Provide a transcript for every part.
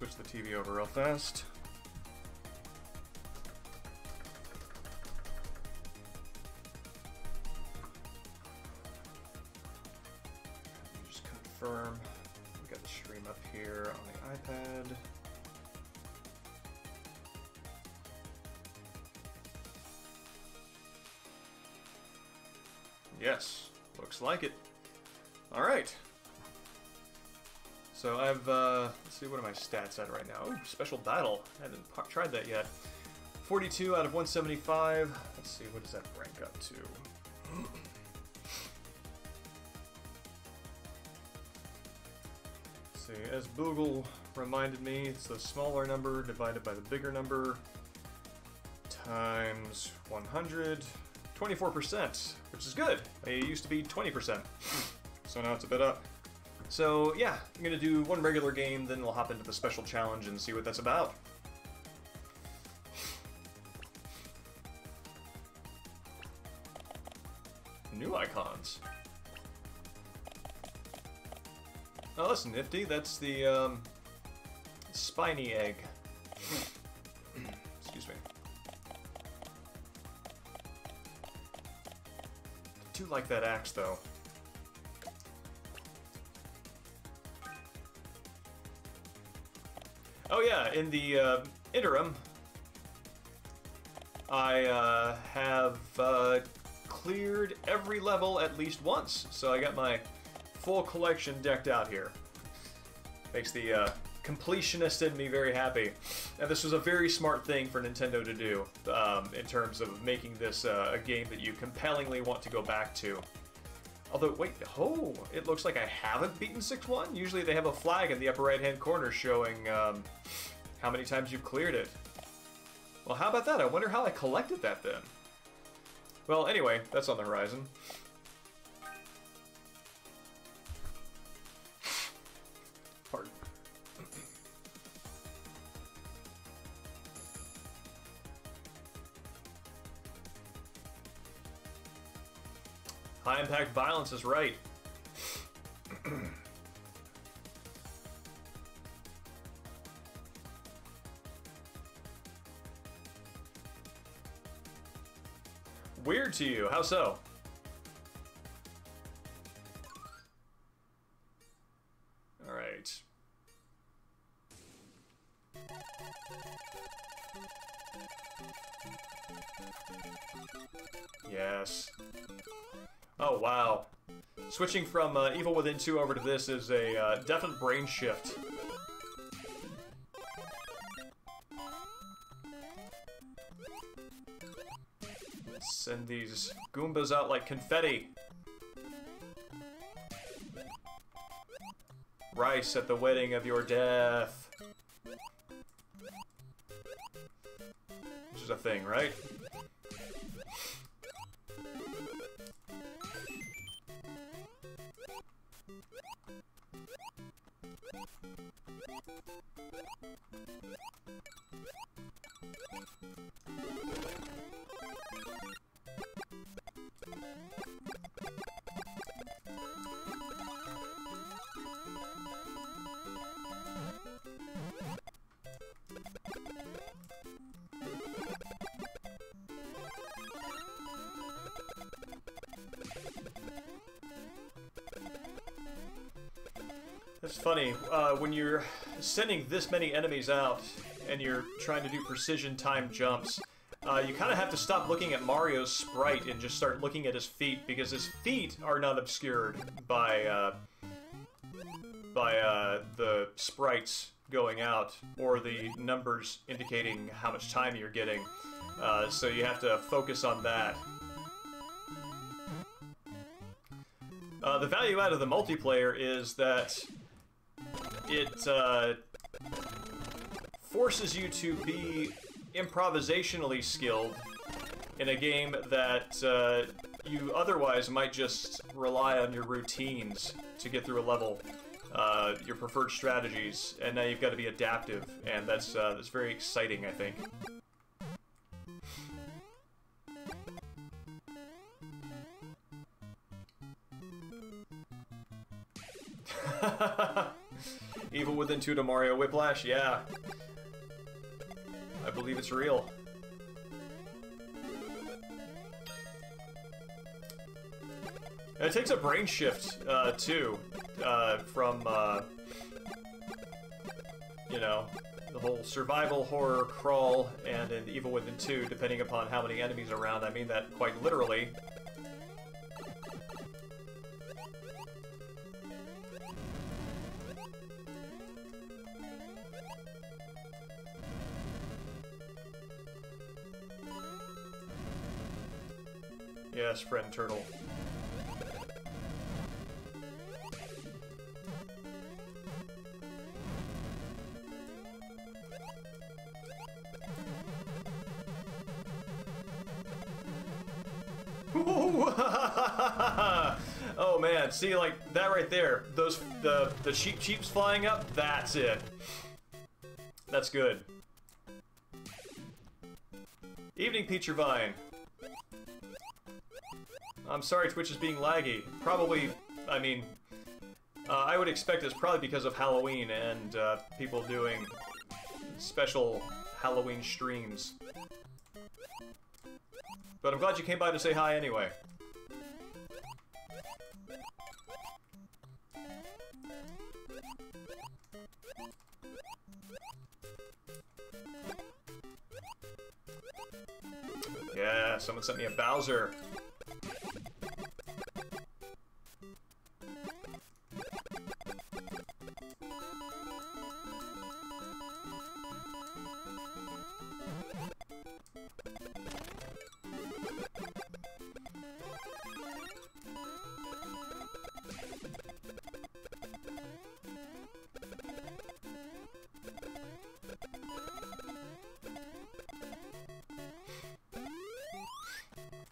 switch the TV over real fast. Just confirm. We got the stream up here on the iPad. Yes, looks like it. All right. So I've, let's see, what are my stats at right now? Ooh, special battle. I haven't tried that yet. 42 out of 175. Let's see, what does that rank up to? Let's see, as Boogle reminded me, it's the smaller number divided by the bigger number times 100. 24%, which is good. It used to be 20%. So now it's a bit up. So yeah, I'm gonna do one regular game, then we'll hop into the special challenge and see what that's about. New icons. Oh, that's nifty. That's the spiny egg. Excuse me. I do like that axe, though. Oh yeah, in the interim, I have cleared every level at least once, so I got my full collection decked out here. Makes the completionist in me very happy. And this was a very smart thing for Nintendo to do, in terms of making this a game that you compellingly want to go back to. Although, wait, oh, it looks like I haven't beaten 6-1? Usually they have a flag in the upper right-hand corner showing how many times you've cleared it. Well, how about that? I wonder how I collected that then. Well, anyway, that's on the horizon. Pardon. High impact violence is right. Weird to you, how so? All right. Yes. Oh, wow. Switching from Evil Within 2 over to this is a definite brain shift. Send these Goombas out like confetti. Rice at the wedding of your death. Which is a thing, right? It's funny, when you're sending this many enemies out and you're trying to do precision timed jumps, you kind of have to stop looking at Mario's sprite and just start looking at his feet, because his feet are not obscured by the sprites going out or the numbers indicating how much time you're getting. So you have to focus on that. The value out of the multiplayer is that it forces you to be improvisationally skilled in a game that you otherwise might just rely on your routines to get through a level, your preferred strategies, and now you've got to be adaptive, and that's very exciting, I think. Evil Within 2 to Mario Whiplash? Yeah. I believe it's real. And it takes a brain shift, too, from, you know, the whole survival horror crawl and in Evil Within 2, depending upon how many enemies are around. I mean that quite literally. Yes, friend turtle. Oh man, see, like that right there, those the sheeps flying up, that's it. That's good. Evening, Peach Vine. I'm sorry Twitch is being laggy. Probably, I mean, I would expect it's probably because of Halloween and people doing special Halloween streams. But I'm glad you came by to say hi anyway. Yeah, someone sent me a Bowser.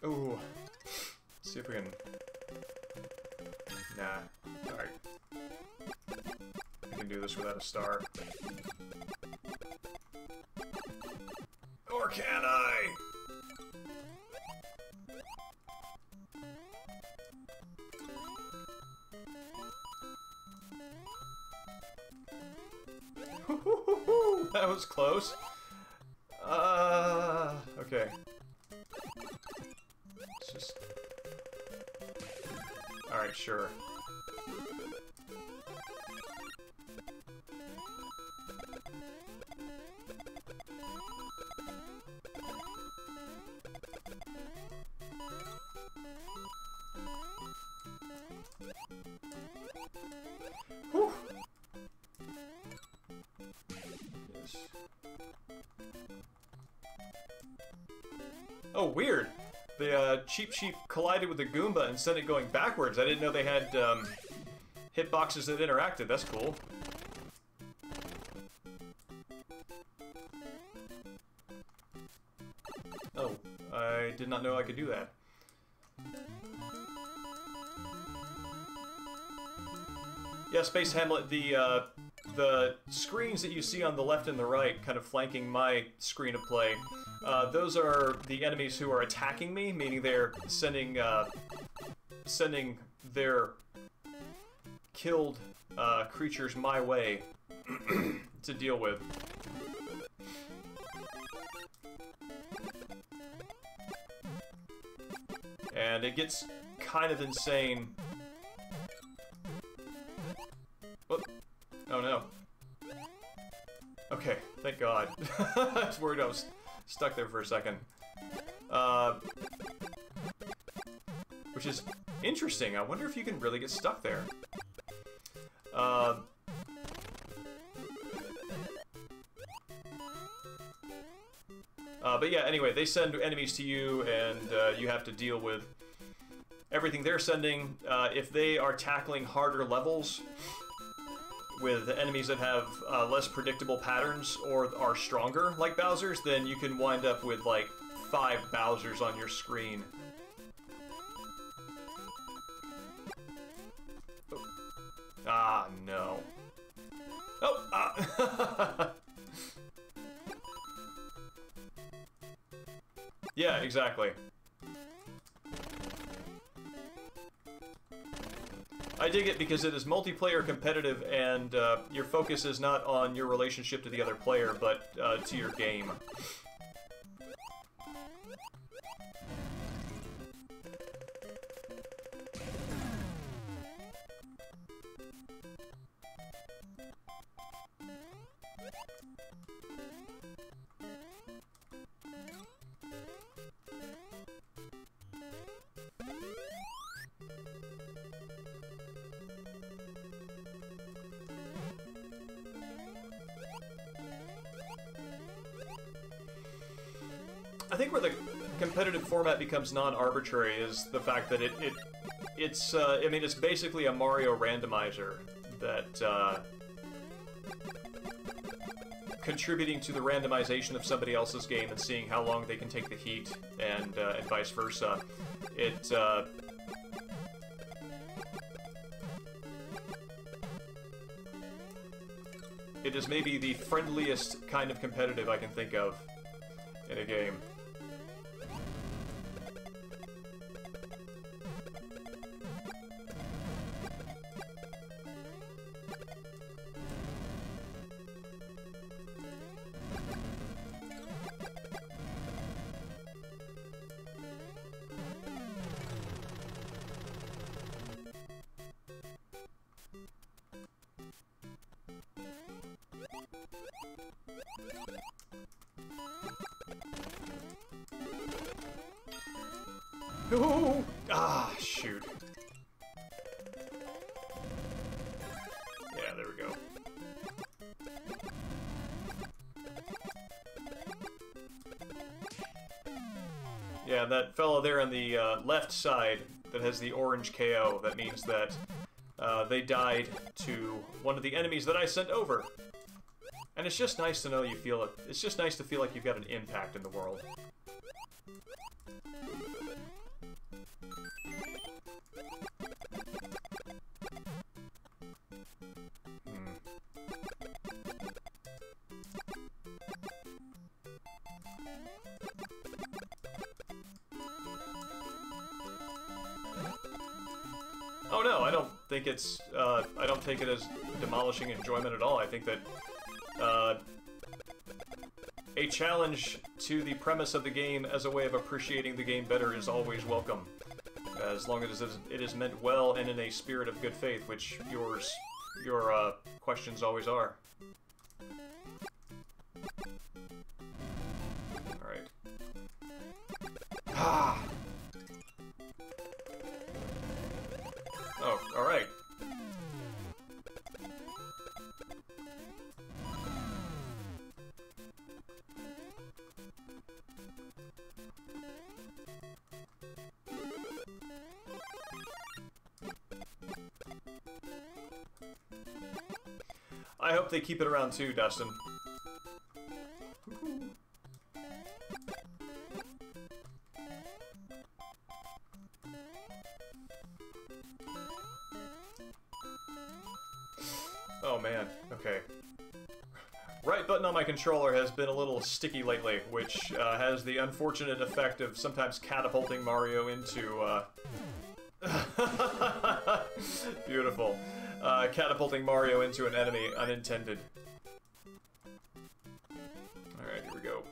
Ooh. Let's see if we can... Nah. Alright. I can do this without a star. Or can I? That was close. Okay. It's just... Alright, sure. Whew. Yes. Oh, weird. The Cheap Sheep collided with the Goomba and sent it going backwards. I didn't know they had hitboxes that interacted. That's cool. Oh, I did not know I could do that. Yeah, Space Hamlet, the screens that you see on the left and the right, kind of flanking my screen of play, those are the enemies who are attacking me, meaning they're sending their killed creatures my way to deal with. And it gets kind of insane. Whoop. Oh no. Okay, thank God. I was worried I was stuck there for a second. Which is interesting. I wonder if you can really get stuck there. But yeah, anyway, they send enemies to you, and you have to deal with everything they're sending. If they are tackling harder levels with enemies that have less predictable patterns or are stronger, like Bowser's, then you can wind up with, like, 5 Bowsers on your screen. Oh. Ah, no. Oh! Ah. Yeah, exactly. I dig it because it is multiplayer competitive, and your focus is not on your relationship to the other player, but to your game. I think where the competitive format becomes non-arbitrary is the fact that it's I mean, it's basically a Mario randomizer that contributing to the randomization of somebody else's game and seeing how long they can take the heat and vice versa. It is maybe the friendliest kind of competitive I can think of in a game. Ooh! Ah, shoot. Yeah, there we go. Yeah, that fellow there on the left side that has the orange KO, that means that they died to one of the enemies that I sent over. And it's just nice to know you feel it. It's just nice to feel like you've got an impact in the world. Oh no, I don't think it's, I don't take it as demolishing enjoyment at all. I think that, a challenge to the premise of the game as a way of appreciating the game better is always welcome. As long as it is meant well and in a spirit of good faith, which your questions always are. Alright. Ah! Oh, alright. I hope they keep it around too, Dustin. Oh man, okay. Right button on my controller has been a little sticky lately, which has the unfortunate effect of sometimes catapulting Mario into, beautiful. Catapulting Mario into an enemy unintended. Alright, here we go.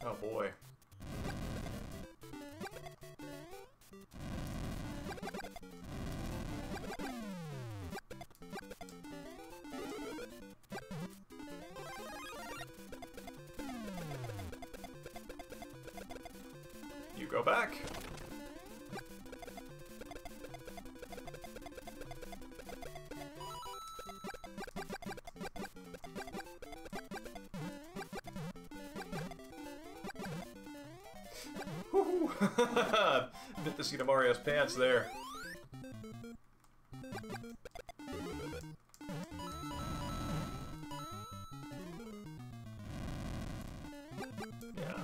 Oh boy. You go back. Bit the seat of Mario's pants there. Yeah.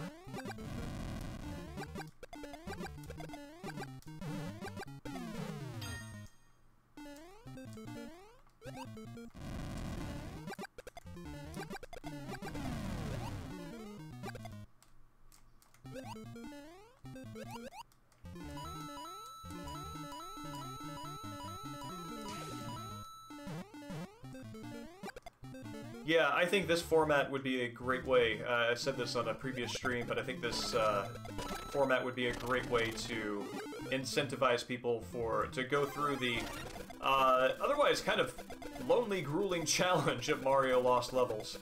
Yeah, I think this format would be a great way. I said this on a previous stream, but I think this format would be a great way to incentivize people to go through the otherwise kind of lonely, grueling challenge of Mario Lost Levels.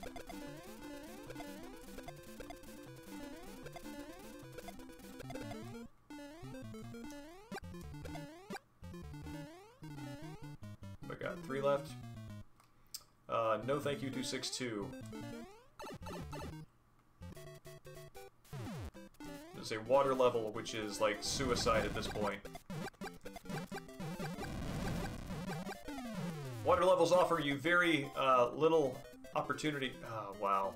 I got 3 left. No thank you to 6-2. There's a water level which is like suicide at this point. Water levels offer you very little opportunity. Oh, wow.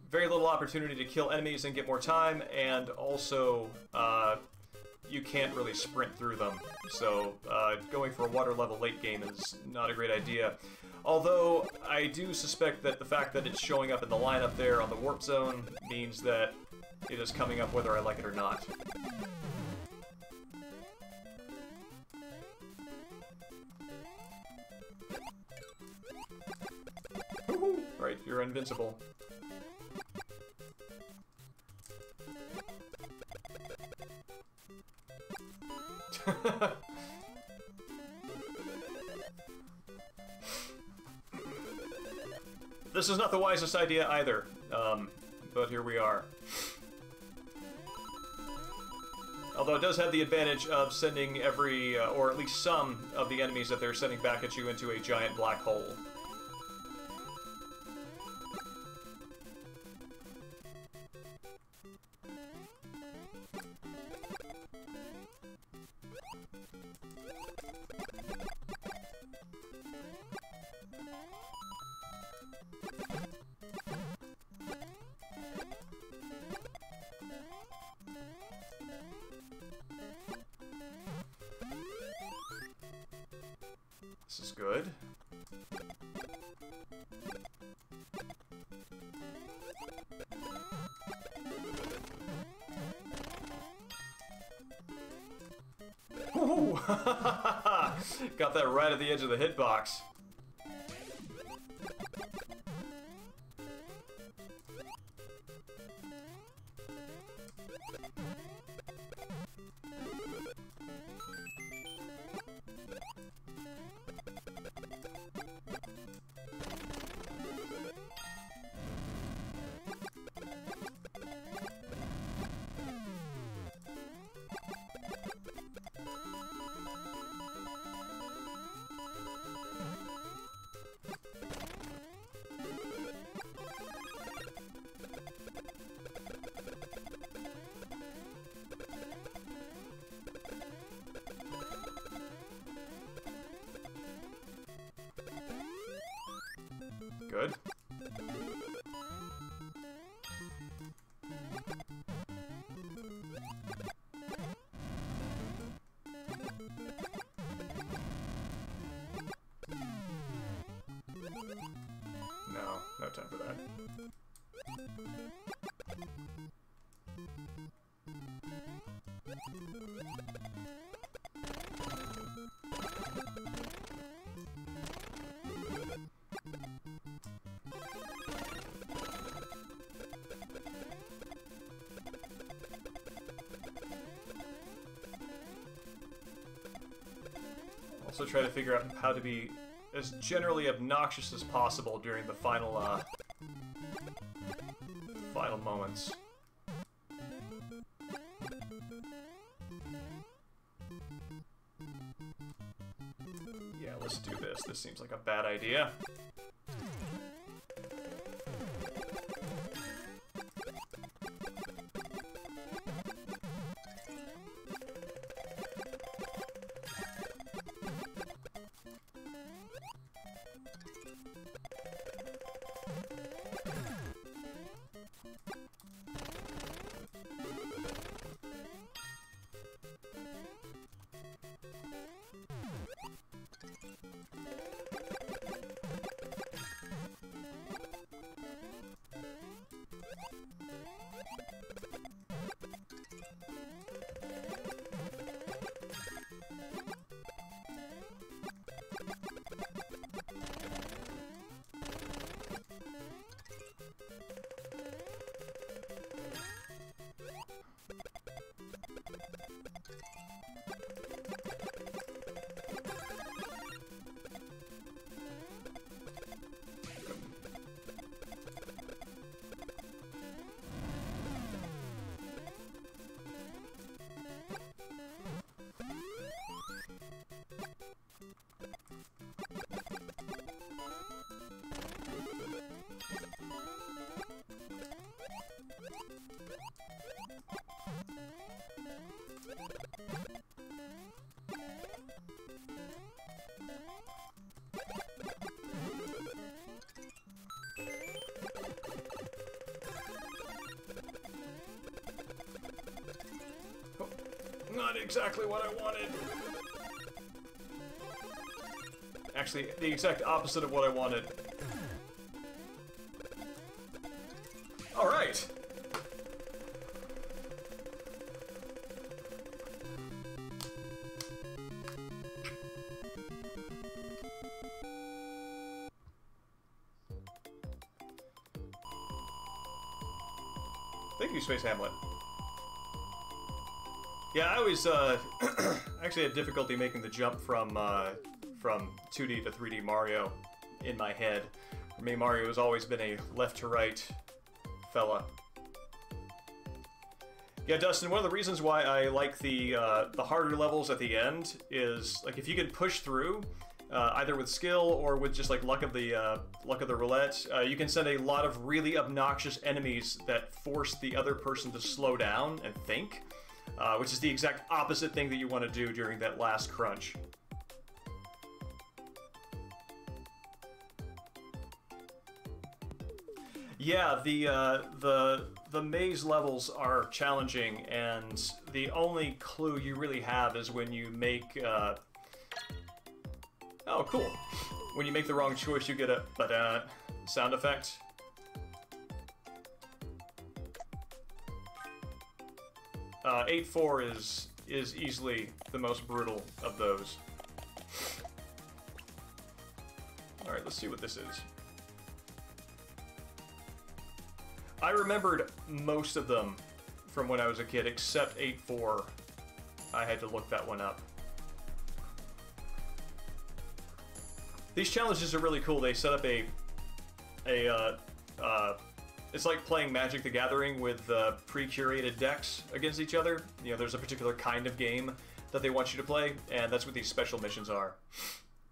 Very little opportunity to kill enemies and get more time, and also you can't really sprint through them. So going for a water level late game is not a great idea. Although I do suspect that the fact that it's showing up in the lineup there on the warp zone means that it is coming up whether I like it or not. Right, you're invincible. This is not the wisest idea either, but here we are. Although it does have the advantage of sending every, or at least some of the enemies that they're sending back at you into a giant black hole. This is good. Ooh. Got that right at the edge of the hitbox. Good. No time for that. Also try to figure out how to be as generally obnoxious as possible during the final, final moments. Yeah, let's do this. This seems like a bad idea. Not exactly what I wanted. Actually, the exact opposite of what I wanted. Alright! Thank you, Space Hamlet. Yeah, I always actually had difficulty making the jump from 2D to 3D Mario in my head. For me, Mario has always been a left to right fella. Yeah, Dustin, one of the reasons why I like the harder levels at the end is, like, if you can push through, either with skill or with just like luck of the roulette, you can send a lot of really obnoxious enemies that force the other person to slow down and think. Which is the exact opposite thing that you want to do during that last crunch. Yeah, the maze levels are challenging, and the only clue you really have is when you make oh, cool. When you make the wrong choice, you get a sound effect. 8-4 is easily the most brutal of those. Alright, let's see what this is. I remembered most of them from when I was a kid, except 8-4. I had to look that one up. These challenges are really cool. They set up it's like playing Magic the Gathering with pre-curated decks against each other. You know, there's a particular kind of game that they want you to play, and that's what these special missions are.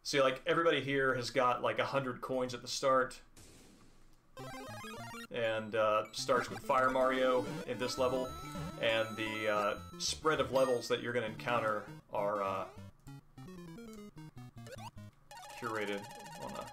See, like, everybody here has got like 100 coins at the start, and starts with Fire Mario in this level, and the spread of levels that you're going to encounter are curated on a...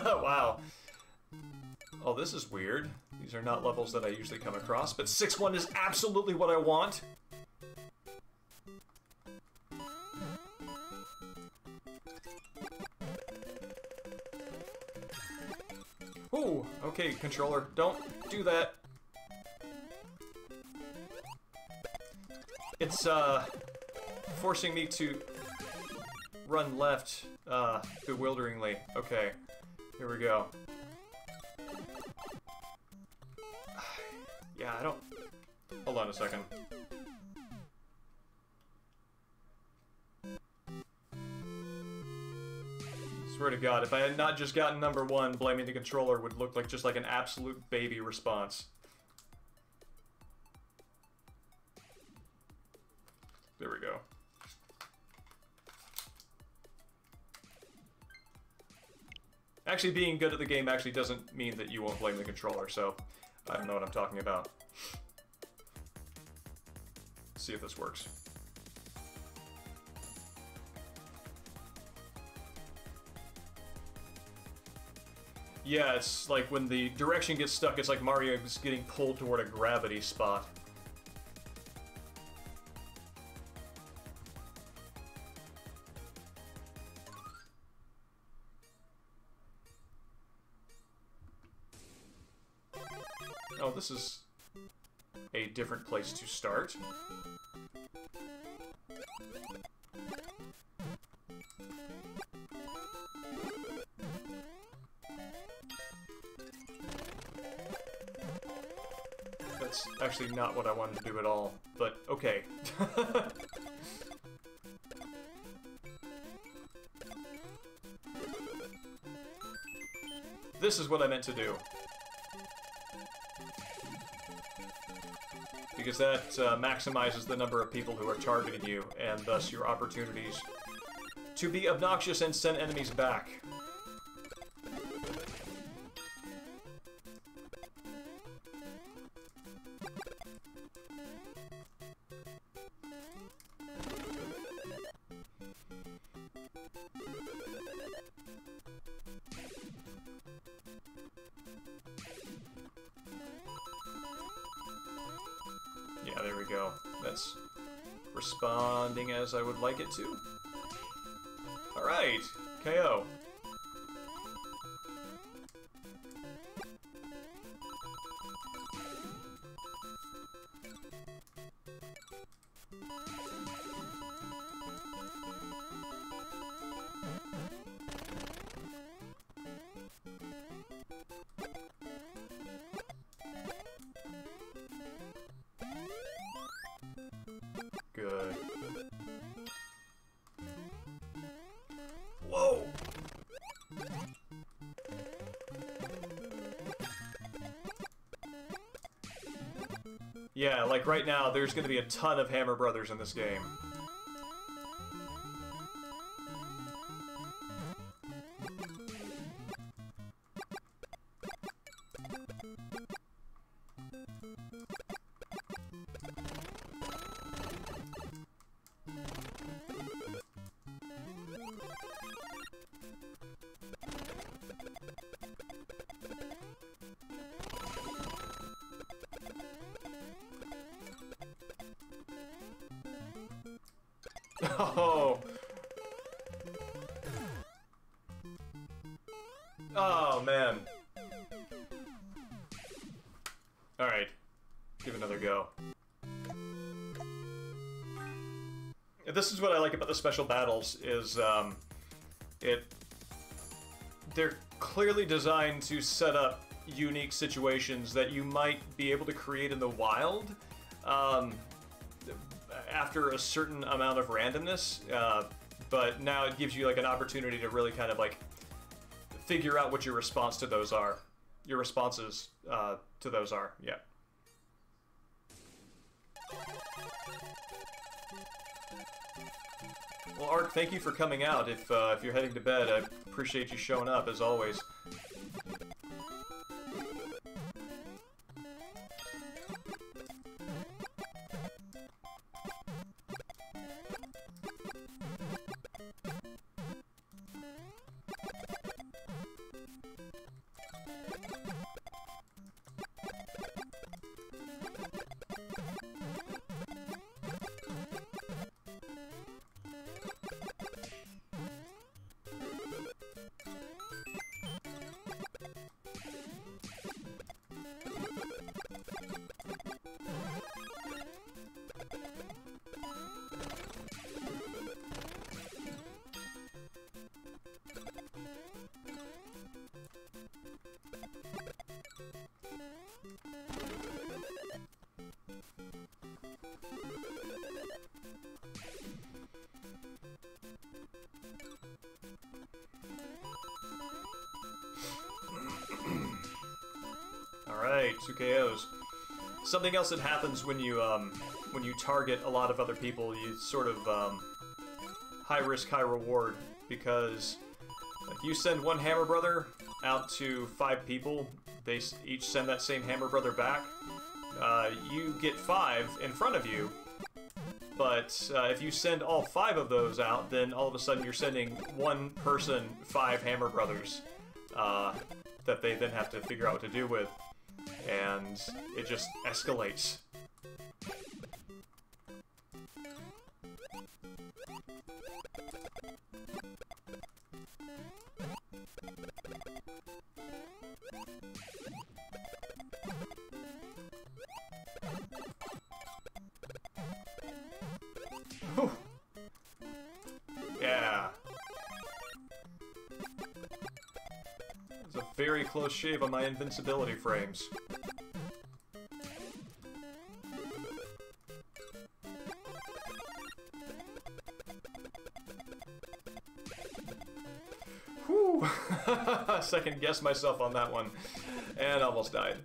Wow. Oh, this is weird. These are not levels that I usually come across, but 6-1 is absolutely what I want. Ooh, okay, controller, don't do that. It's, forcing me to run left, bewilderingly. Okay, here we go. Yeah, I don't... Hold on a second. Swear to God, if I had not just gotten number 1, blaming the controller would look like just like an absolute baby response. There we go. Actually, being good at the game actually doesn't mean that you won't blame the controller, so I don't know what I'm talking about. Let's see if this works. Yeah, it's like when the direction gets stuck, it's like Mario is getting pulled toward a gravity spot. Oh, this is a different place to start. That's actually not what I wanted to do at all, but okay. This is what I meant to do. Because that maximizes the number of people who are targeting you, and thus your opportunities to be obnoxious and send enemies back. Yeah, there we go. That's responding as I would like it to. Alright, KO. Good. Whoa! Yeah, like right now, there's gonna be a ton of Hammer Brothers in this game. Oh. Oh, man. Alright. Give it another go. This is what I like about the special battles, is, they're clearly designed to set up unique situations that you might be able to create in the wild, after a certain amount of randomness, but now it gives you like an opportunity to really kind of like figure out what your response to those are. Your responses to those are, yeah. Well, Ark, thank you for coming out. If you're heading to bed, I appreciate you showing up, as always. Alright, 2 KOs. Something else that happens when you when you target a lot of other people, you sort of high risk, high reward, because like you send one Hammer Brother out to 5 people, they each send that same Hammer Brother back. You get 5 in front of you, but if you send all 5 of those out, then all of a sudden you're sending one person 5 Hammer Brothers that they then have to figure out what to do with, and it just escalates. Whew. Yeah. It's a very close shave on my invincibility frames. Whew. Second guessed myself on that one and almost died.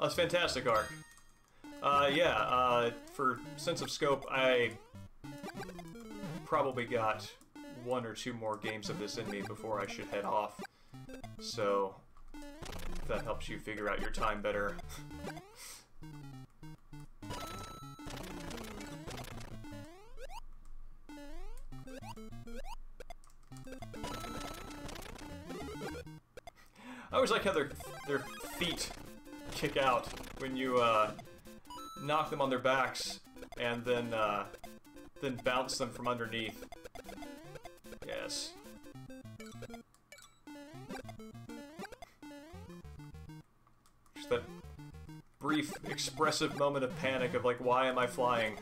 That's fantastic, Ark. For sense of scope, I probably got 1 or 2 more games of this in me before I should head off. So, if that helps you figure out your time better. I always like how their feet kick out when you knock them on their backs and then bounce them from underneath. Yes. Just that brief, expressive moment of panic of like, why am I flying?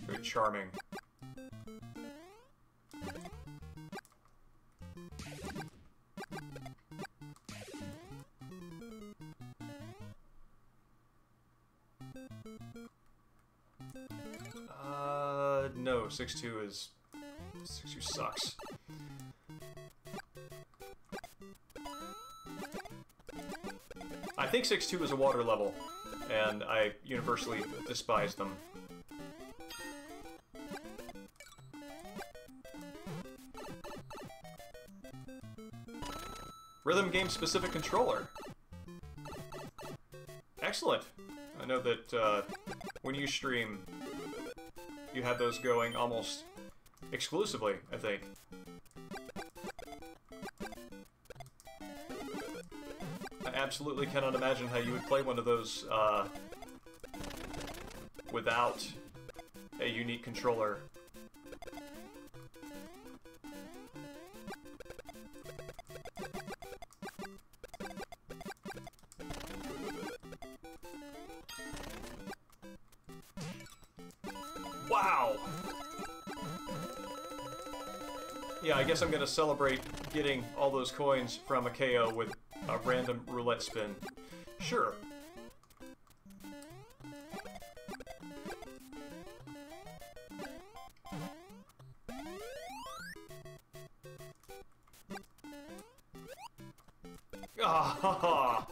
Very charming. No, 6-2 sucks. I think 6-2 is a water level, and I universally despise them. Rhythm game specific controller. Excellent. I know that when you stream, you have those going almost exclusively, I think. I absolutely cannot imagine how you would play one of those without a unique controller. Wow! Yeah, I guess I'm gonna celebrate getting all those coins from a KO with a random roulette spin. Sure. Ah ha ha!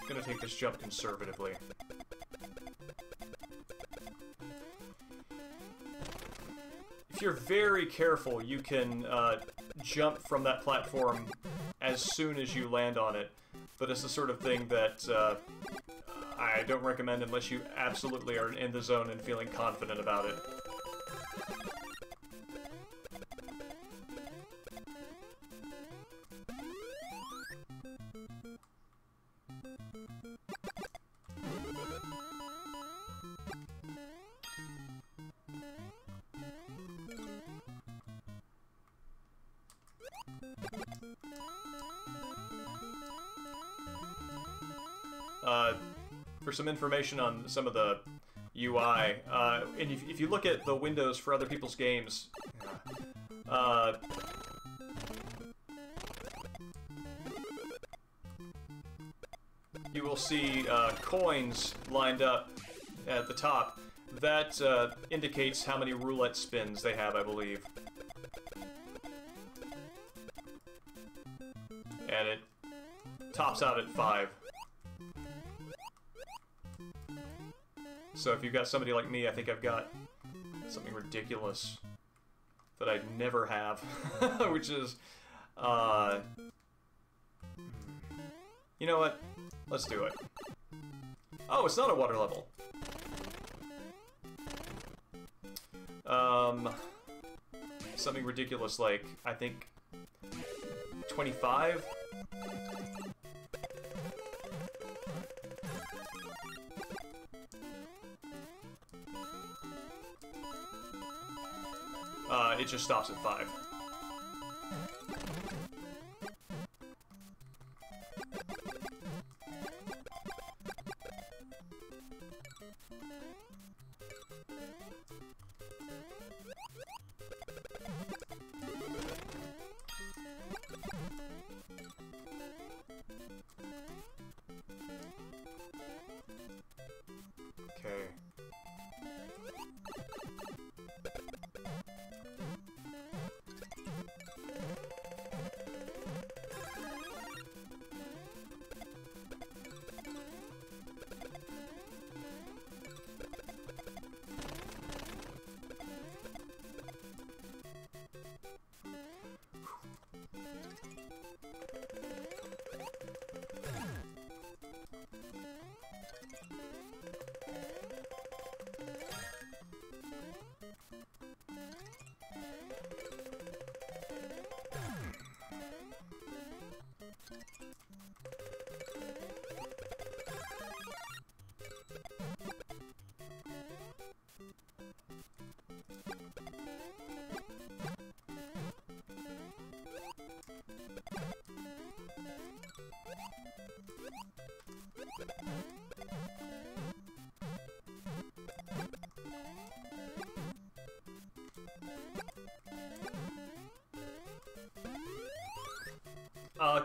Gonna take this jump conservatively. If you're very careful, you can jump from that platform as soon as you land on it, but it's the sort of thing that I don't recommend unless you absolutely are in the zone and feeling confident about it. For some information on some of the UI, and if you look at the windows for other people's games, you will see coins lined up at the top. That indicates how many roulette spins they have, I believe. And it tops out at 5. So if you've got somebody like me, I think I've got something ridiculous that I'd never have, which is, you know what? Let's do it. Oh, it's not a water level. Something ridiculous like, I think, 25? It just stops at 5. Okay.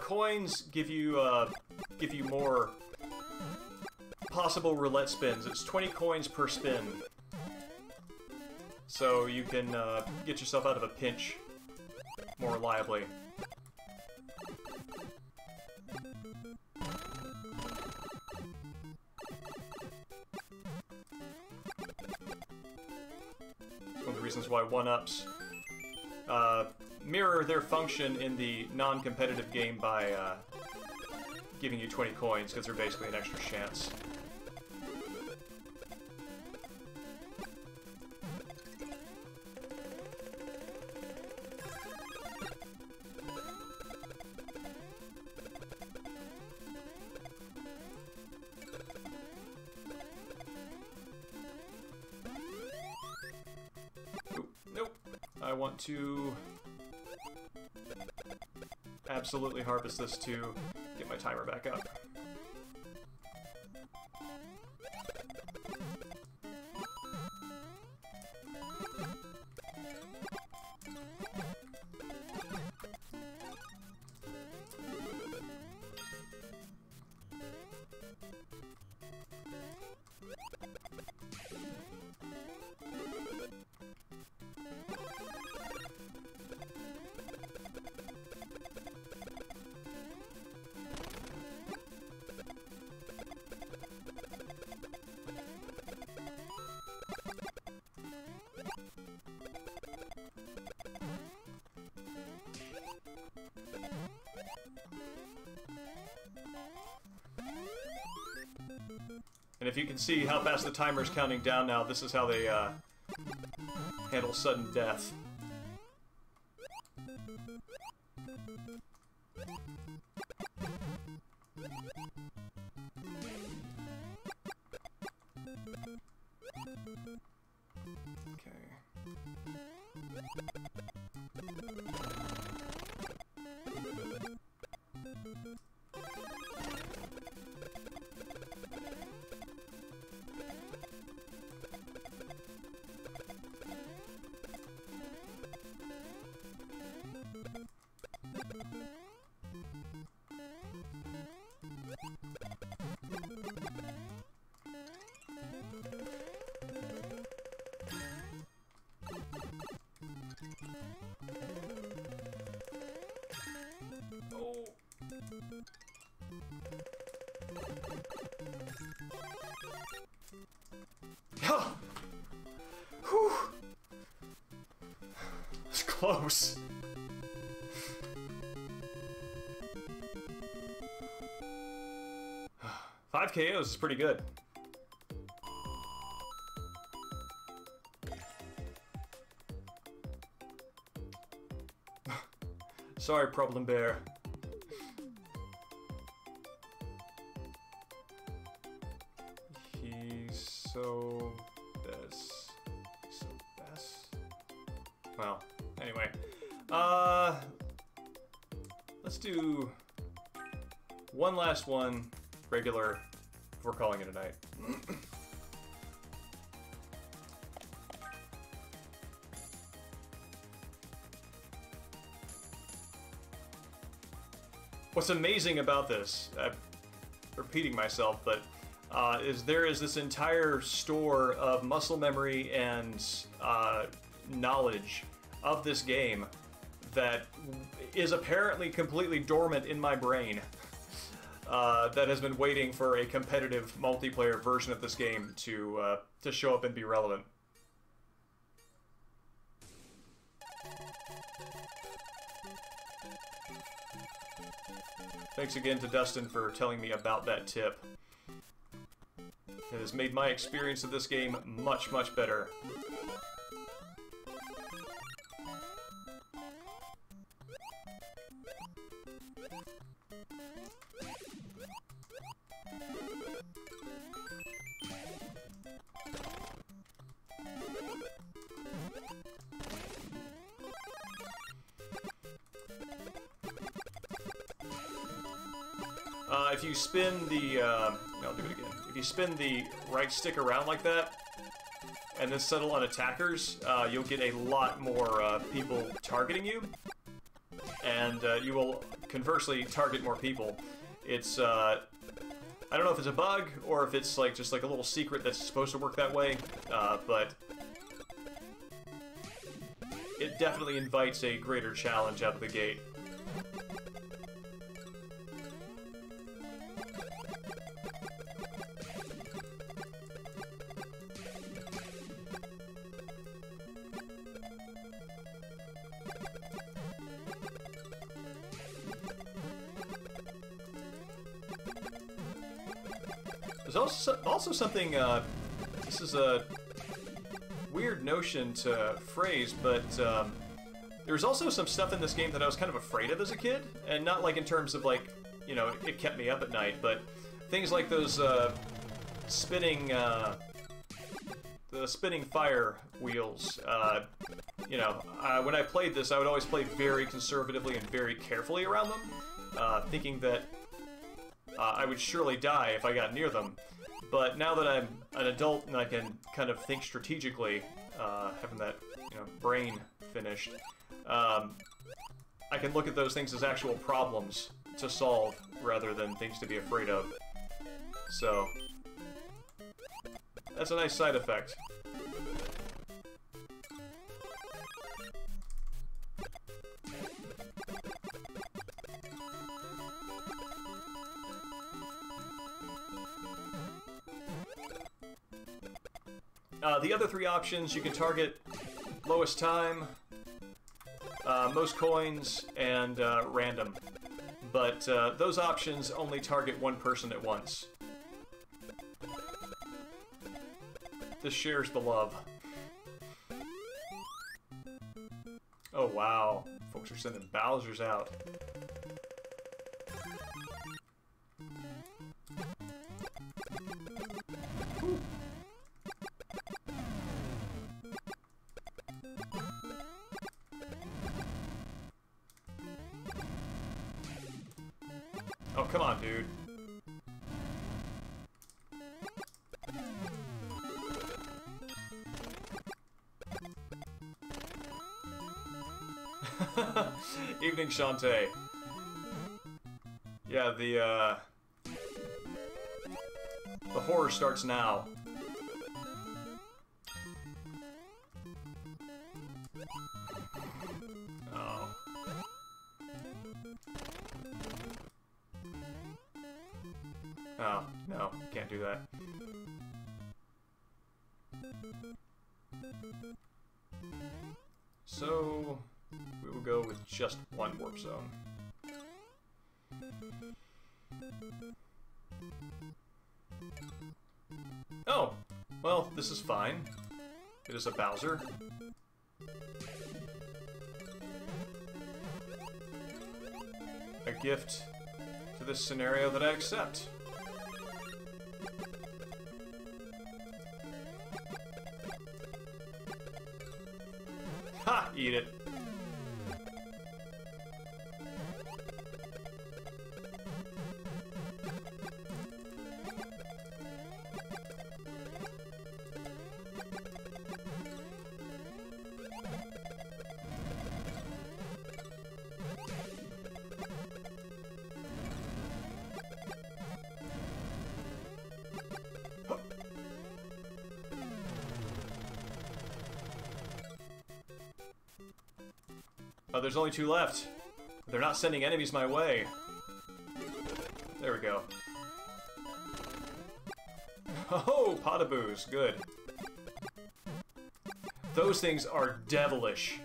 Coins give you more possible roulette spins. It's 20 coins per spin. So you can get yourself out of a pinch more reliably. It's one of the reasons why 1-ups mirror their function in the non-competitive game by giving you 20 coins, because they're basically an extra chance. Nope. I want to absolutely harvest this to get my timer back up. And if you can see how fast the timer's counting down now, this is how they handle sudden death. Okay. Oh. Oh. Whew. It's close. Five KOs is pretty good. Sorry, Problem Bear. He's so best. So best. Well, anyway. Let's do one last one, regular, before calling it a night. What's amazing about this, I'm repeating myself, but is there is this entire store of muscle memory and knowledge of this game that is apparently completely dormant in my brain that has been waiting for a competitive multiplayer version of this game to show up and be relevant. Thanks again to Dustin for telling me about that tip. It has made my experience of this game much, much better. If you spin the, I'll do it again. If you spin the right stick around like that, and then settle on attackers, you'll get a lot more people targeting you, and you will conversely target more people. It's, I don't know if it's a bug, or if it's like just like a little secret that's supposed to work that way, but it definitely invites a greater challenge out of the gate. There's also something, this is a weird notion to phrase, but there's also some stuff in this game that I was kind of afraid of as a kid, and not like in terms of like, you know, it kept me up at night, but things like those spinning, the spinning fire wheels. You know, when I played this, I would always play very conservatively and very carefully around them, thinking that I would surely die if I got near them. But now that I'm an adult and I can kind of think strategically, having that, you know, brain finished, I can look at those things as actual problems to solve rather than things to be afraid of. So, that's a nice side effect. The other three options, you can target lowest time, most coins, and random. But those options only target one person at once. This shares the love. Oh wow, folks are sending Bowsers out. Oh, come on, dude. Evening, Shantae. Yeah, the horror starts now. Oh, no, can't do that. So, we will go with just one warp zone. Oh, well, this is fine. It is a Bowser. A gift to this scenario that I accept. Ha! Eat it. Oh, there's only 2 left. They're not sending enemies my way. There we go. Oh, potaboos, good. Those things are devilish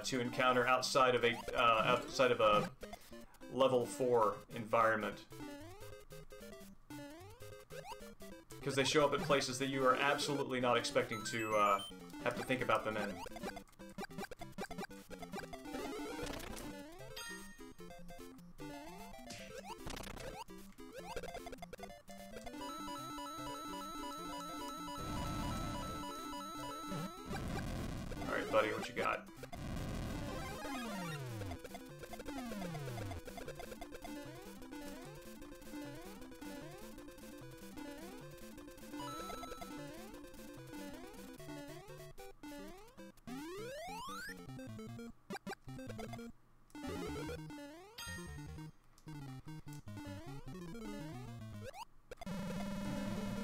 to encounter outside of a level 4 environment, because they show up at places that you are absolutely not expecting to have to think about them in. Alright, buddy, what you got?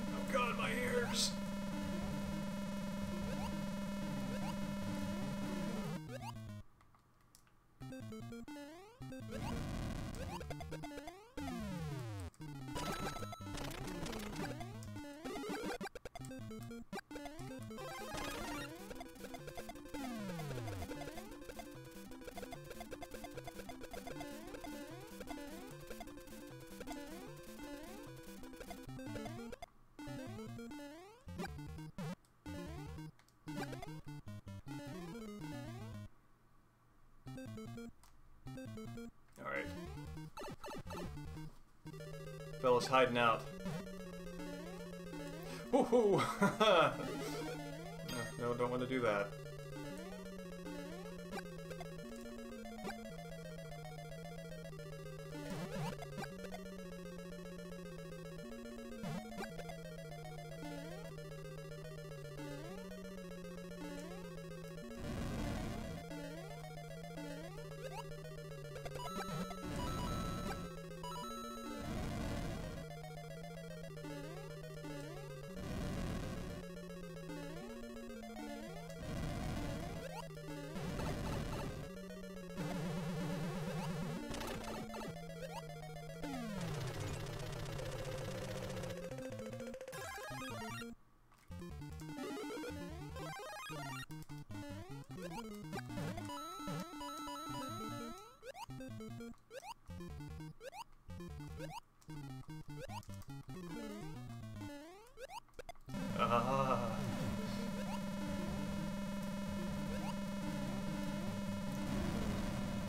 Oh god, my ears! Alright. Fella's hiding out. Woohoo! No, don't want to do that.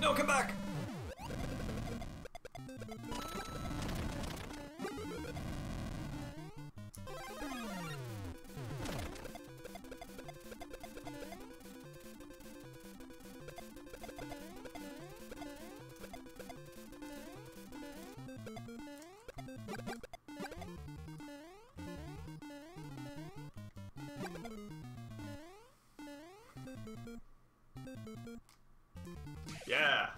No, come back! Yeah.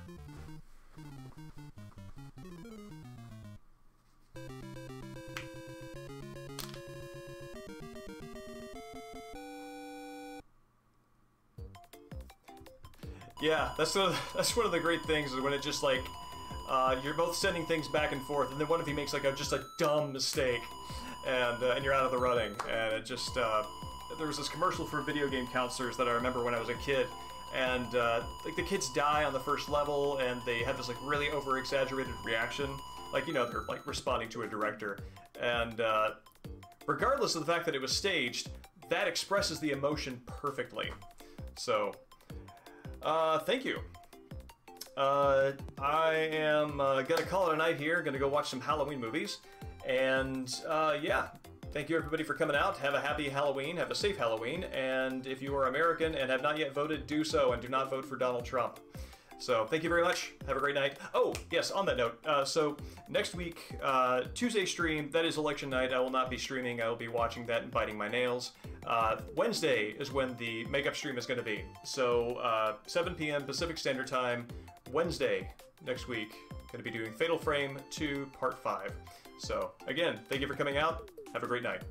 Yeah, that's one of the great things is when it just like You're both sending things back and forth, and then one of you makes like just a dumb mistake, and you're out of the running. And it just there was this commercial for video game counselors that I remember when I was a kid, and like the kids die on the first level, and they have this like really over-exaggerated reaction, like, you know, they're like responding to a director, and regardless of the fact that it was staged, that expresses the emotion perfectly. So, thank you. I am gonna call it a night here. Gonna go watch some Halloween movies. And yeah, thank you everybody for coming out. Have a happy Halloween. Have a safe Halloween. And if you are American and have not yet voted, do so. And do not vote for Donald Trump. So thank you very much. Have a great night. Oh, yes, on that note, so next week, Tuesday stream, that is election night. I will not be streaming. I will be watching that and biting my nails. Wednesday is when the makeup stream is going to be. So 7 p.m. Pacific Standard Time, Wednesday next week. Going to be doing Fatal Frame 2 Part 5. So again, thank you for coming out. Have a great night.